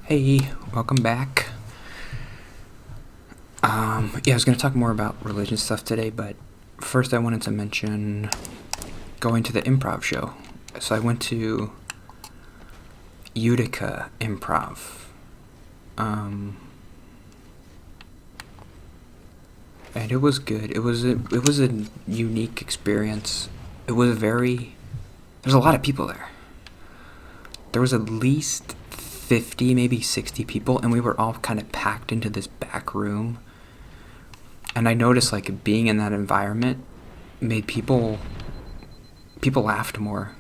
Hey, welcome back. I was going to talk more about religion stuff today, but first I wanted to mention going to the improv show. So I went to Utica Improv. And it was good. It was a unique experience. There's a lot of people there. There was at least 50, maybe 60 people, and we were all kind of packed into this back room. And I noticed, like, being in that environment made people laughed more.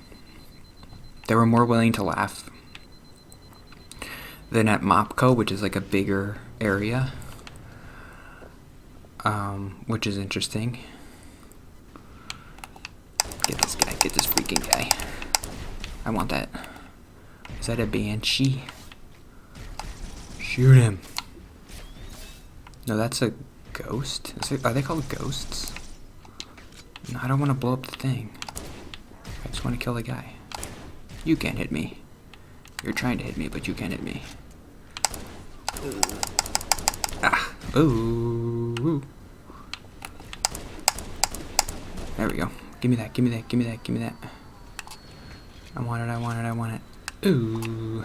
They were more willing to laugh than at Mopco, which is like a bigger area, which is interesting. Get this freaking guy. I want that. Is that a banshee? Shoot him. No, that's a ghost? Are they called ghosts? No, I don't want to blow up the thing. I just want to kill the guy. You can't hit me. You're trying to hit me, but you can't hit me. Ah. Ooh. There we go. Give me that. I want it. Ooh.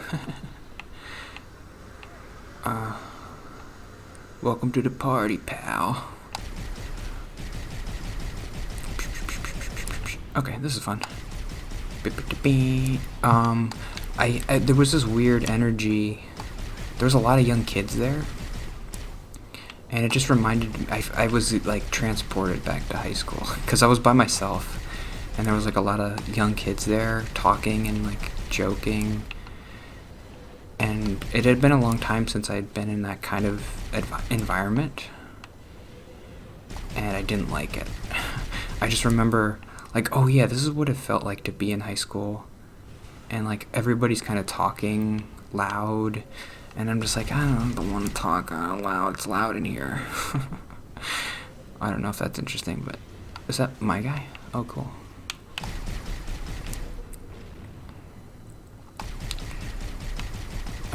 Welcome to the party, pal. Okay, this is fun. There was this weird energy. There was a lot of young kids there, and it just reminded me. I was like transported back to high school because I was by myself, and there was like a lot of young kids there talking and like joking. And it had been a long time since I'd been in that kind of environment, and I didn't like it. I just remember, like, oh yeah, this is what it felt like to be in high school, and like everybody's kind of talking loud, and I'm just like, I don't want to talk loud. It's loud in here. I don't know if that's interesting, but is that my guy? Oh, cool.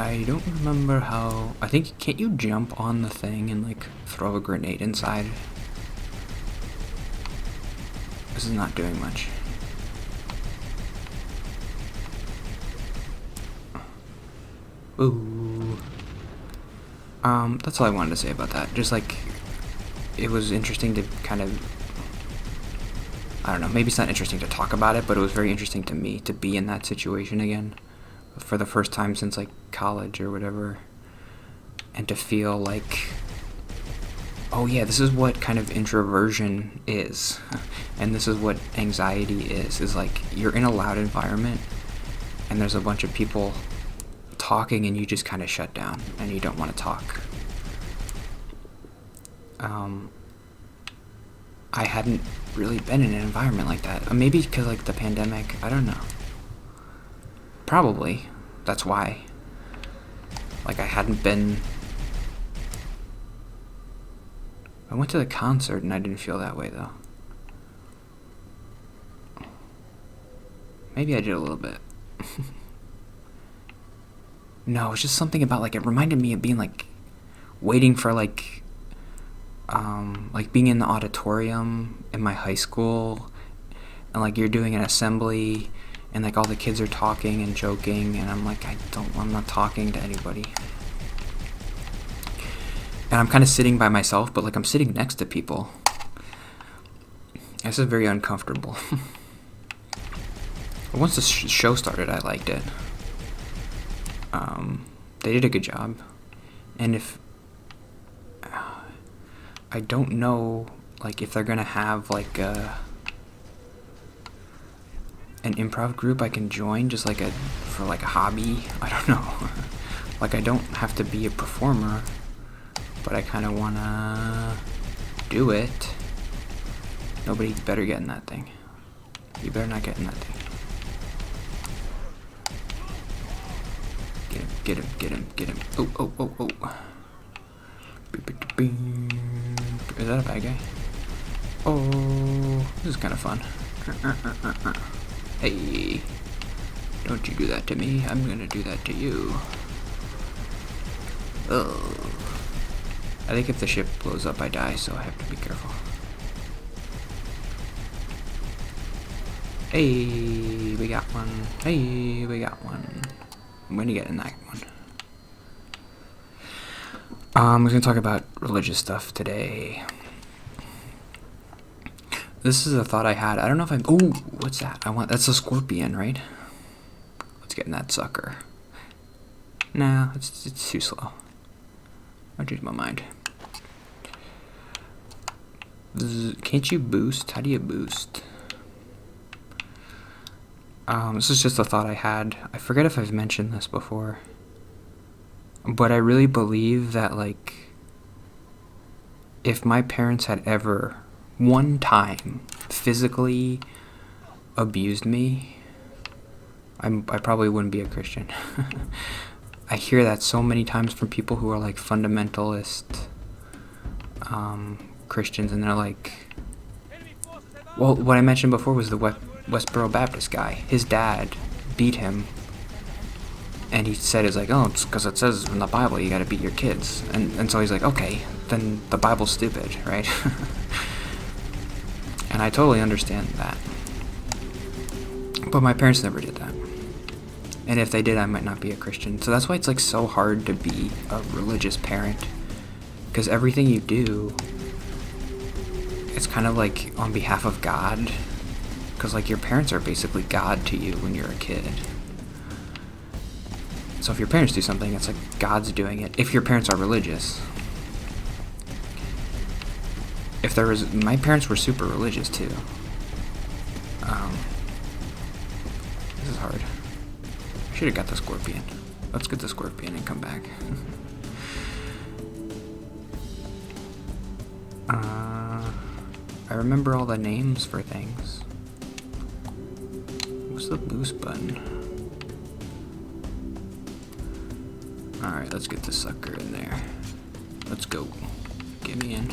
I don't remember how. I think, can't you jump on the thing and like throw a grenade inside? This is not doing much. Ooh. That's all I wanted to say about that. Just like, it was interesting to kind of, I don't know, maybe it's not interesting to talk about it, but it was very interesting to me to be in that situation again for the first time since like college or whatever, and to feel like, oh yeah, this is what kind of introversion is, and this is what anxiety is like you're in a loud environment and there's a bunch of people talking and you just kind of shut down and you don't want to talk. I hadn't really been in an environment like that. Maybe because like the pandemic, I don't know. Probably. That's why. Like I hadn't been. I went to the concert and I didn't feel that way though. Maybe I did a little bit. No, it's just something about like it reminded me of being like waiting for like being in the auditorium in my high school, and like you're doing an assembly and like all the kids are talking and joking, and I'm like, I'm not talking to anybody. And I'm kind of sitting by myself, but like I'm sitting next to people. This is very uncomfortable. But once the show started, I liked it. They did a good job. And if I don't know, like if they're gonna have like an improv group I can join, just like for like a hobby. I don't know. Like I don't have to be a performer, but I kind of wanna do it. Nobody better get in that thing. You better not get in that thing. Get him. Oh. Is that a bad guy? Oh, this is kind of fun. Hey, don't you do that to me. I'm gonna do that to you. Ugh. I think if the ship blows up, I die, so I have to be careful. Hey, we got one. Hey, we got one. I'm gonna get in that one. We're gonna talk about religious stuff today. This is a thought I had. I don't know if I'm... Oh, what's that? That's a scorpion, right? Let's get in that sucker. Nah, it's too slow. I changed my mind. Can't you boost? How do you boost? This is just a thought I had. I forget if I've mentioned this before. But I really believe that, like, if my parents had ever, one time, physically abused me, I probably wouldn't be a Christian. I hear that so many times from people who are, like, fundamentalist Christians, and they're like... Well, what I mentioned before was the Westboro Baptist guy. His dad beat him. And he said, it's like, oh, it's because it says in the Bible you gotta beat your kids. And so he's like, okay, then the Bible's stupid, right? And I totally understand that. But my parents never did that. And if they did, I might not be a Christian. So that's why it's like so hard to be a religious parent. Because everything you do, it's kind of like on behalf of God. Because like your parents are basically God to you when you're a kid. So if your parents do something, it's like God's doing it. If your parents are religious. My parents were super religious too. This is hard. I should have got the scorpion. Let's get the scorpion and come back. I remember all the names for things. What's the boost button? Alright, let's get this sucker in there. Let's go. Get me in.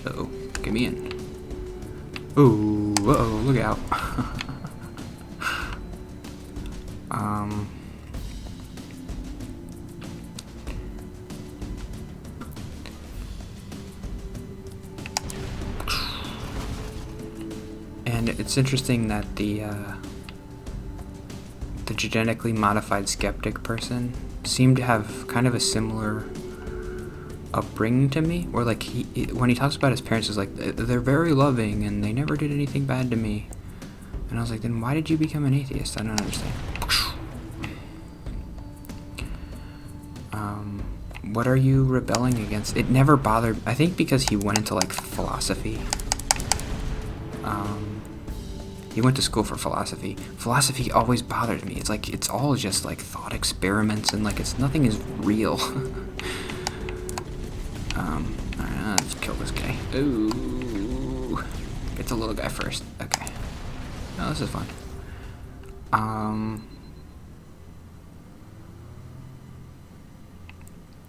Uh-oh. Get me in. Ooh, uh-oh, look out. And it's interesting that the genetically modified skeptic person seemed to have kind of a similar upbringing to me, where like when he talks about his parents, is like they're very loving and they never did anything bad to me. And I was like, then why did you become an atheist? I don't understand. What are you rebelling against? It never bothered. I think because he went into like philosophy. He went to school for philosophy. Philosophy always bothers me. It's like, it's all just like thought experiments and like nothing is real. Alright, let's kill this guy. Ooh. Get the little guy first. Okay. No, this is fun.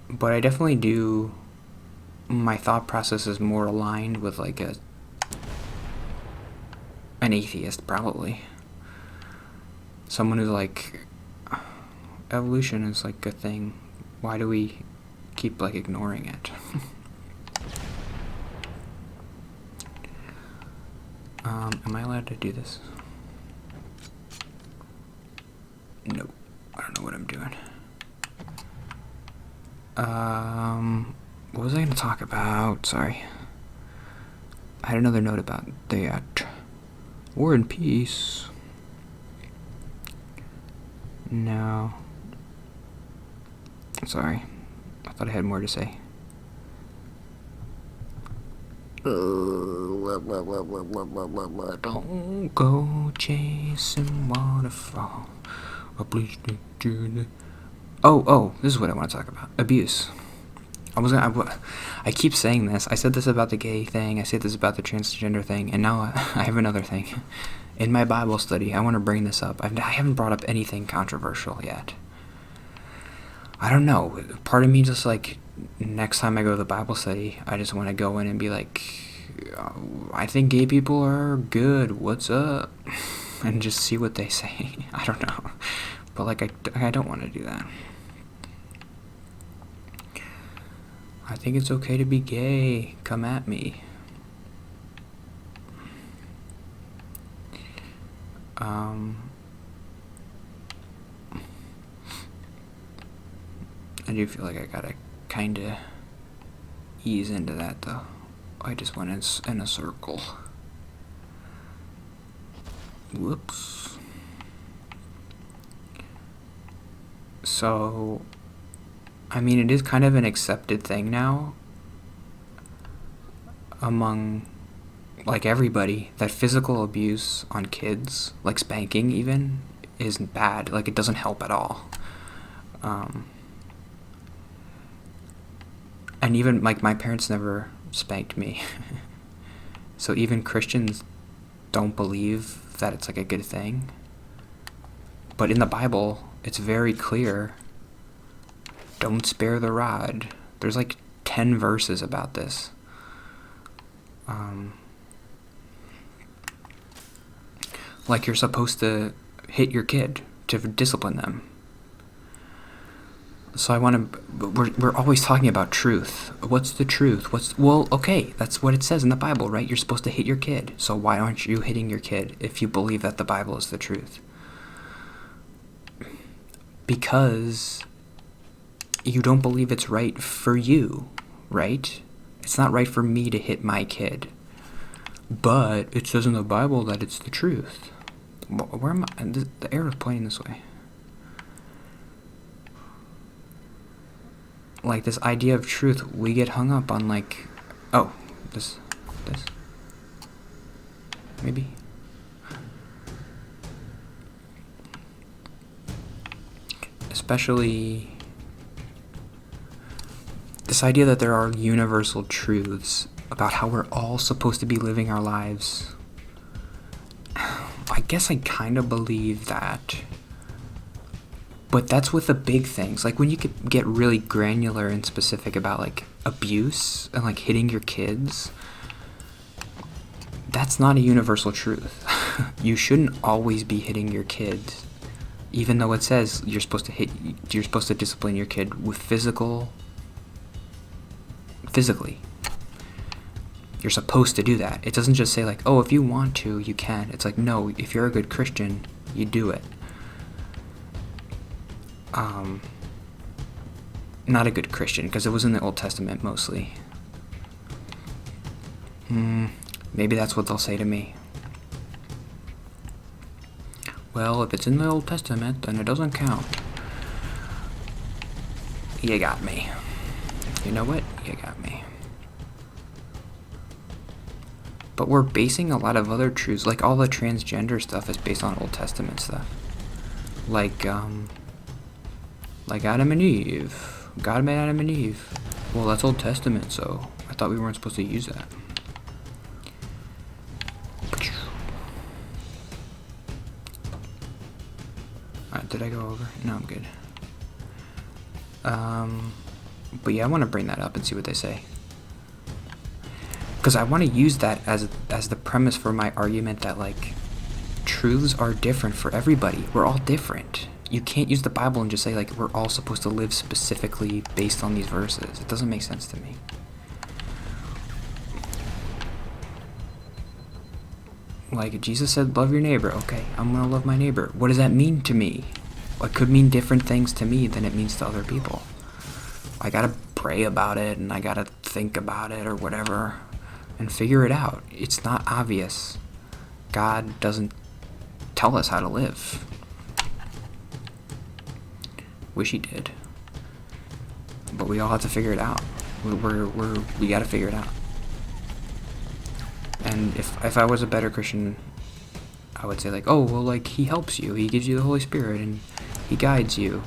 But I definitely do, my thought process is more aligned with like an atheist, probably. Someone who's like, evolution is like a thing. Why do we keep like ignoring it? Am I allowed to do this? Nope. I don't know what I'm doing. What was I going to talk about? Sorry. I had another note about that. War and Peace. No. Sorry. I thought I had more to say. Don't go chasing waterfall. Oh, this is what I want to talk about. Abuse. I keep saying this. I said this about the gay thing. I said this about the transgender thing. And now I have another thing. In my Bible study, I want to bring this up. I haven't brought up anything controversial yet. I don't know. Part of me just like, next time I go to the Bible study, I just want to go in and be like, I think gay people are good. What's up? And just see what they say. I don't know. But like, I don't want to do that. I think it's okay to be gay. Come at me. I do feel like I gotta kinda ease into that though. I just went in a circle. Whoops. So, I mean, it is kind of an accepted thing now among, like, everybody that physical abuse on kids, like spanking even, is bad. Like, it doesn't help at all. And even, like, my parents never spanked me. So even Christians don't believe that it's, like, a good thing. But in the Bible, it's very clear, don't spare the rod. There's, like, 10 verses about this. Like, you're supposed to hit your kid to discipline them. So we're always talking about truth. What's the truth? Well, okay, that's what it says in the Bible, right? You're supposed to hit your kid. So why aren't you hitting your kid if you believe that the Bible is the truth? Because you don't believe it's right for you, right? It's not right for me to hit my kid. But it says in the Bible that it's the truth. Where am I? The arrow is pointing this way. Like, this idea of truth, we get hung up on, like, oh, this, maybe. Especially this idea that there are universal truths about how we're all supposed to be living our lives. I guess I kind of believe that. But that's with the big things. Like, when you could get really granular and specific about, like, abuse and, like, hitting your kids, that's not a universal truth. You shouldn't always be hitting your kids, even though it says you're supposed to discipline your kid with physically. You're supposed to do that. It doesn't just say, like, oh, if you want to, you can. It's like, no, if you're a good Christian, you do it. Not a good Christian, because it was in the Old Testament mostly. Maybe that's what they'll say to me. Well, if it's in the Old Testament, then it doesn't count. You got me. You know what? You got me. But we're basing a lot of other truths, like all the transgender stuff is based on Old Testament stuff. Like Adam and Eve. God made Adam and Eve. Well, that's Old Testament, so I thought we weren't supposed to use that. Alright, did I go over? No, I'm good. But yeah, I want to bring that up and see what they say. Because I want to use that as the premise for my argument that, like, truths are different for everybody. We're all different. You can't use the Bible and just say, like, we're all supposed to live specifically based on these verses. It doesn't make sense to me. Like, Jesus said, love your neighbor. Okay, I'm going to love my neighbor. What does that mean to me? It could mean different things to me than it means to other people. I got to pray about it, and I got to think about it or whatever and figure it out. It's not obvious. God doesn't tell us how to live. Wish he did. But we all have to figure it out. We got to figure it out. And if I was a better Christian, I would say, like, oh, well, like, he helps you. He gives you the Holy Spirit, and he guides you.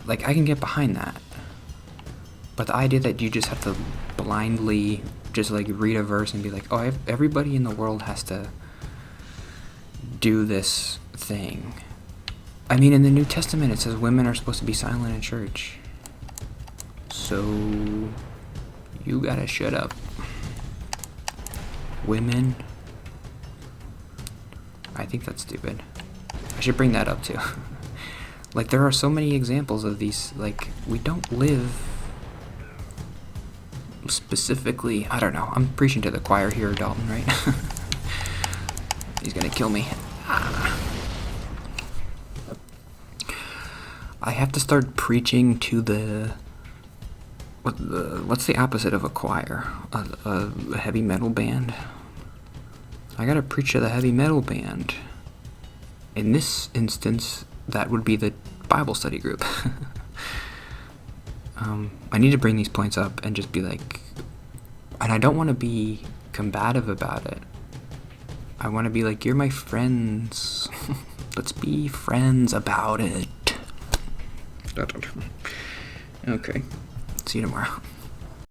Like, I can get behind that. But the idea that you just have to blindly just, like, read a verse and be like, oh, everybody in the world has to do this thing. I mean, in the New Testament, it says women are supposed to be silent in church. So, you gotta shut up. Women. I think that's stupid. I should bring that up, too. Like, there are so many examples of these, like, we don't live specifically, I don't know. I'm preaching to the choir here, Dalton, right? He's gonna kill me. I have to start preaching to what's the opposite of a choir? A heavy metal band? I gotta preach to the heavy metal band. In this instance, that would be the Bible study group. I need to bring these points up and just be like, and I don't want to be combative about it. I want to be like, you're my friends. Let's be friends about it. Okay. See you tomorrow.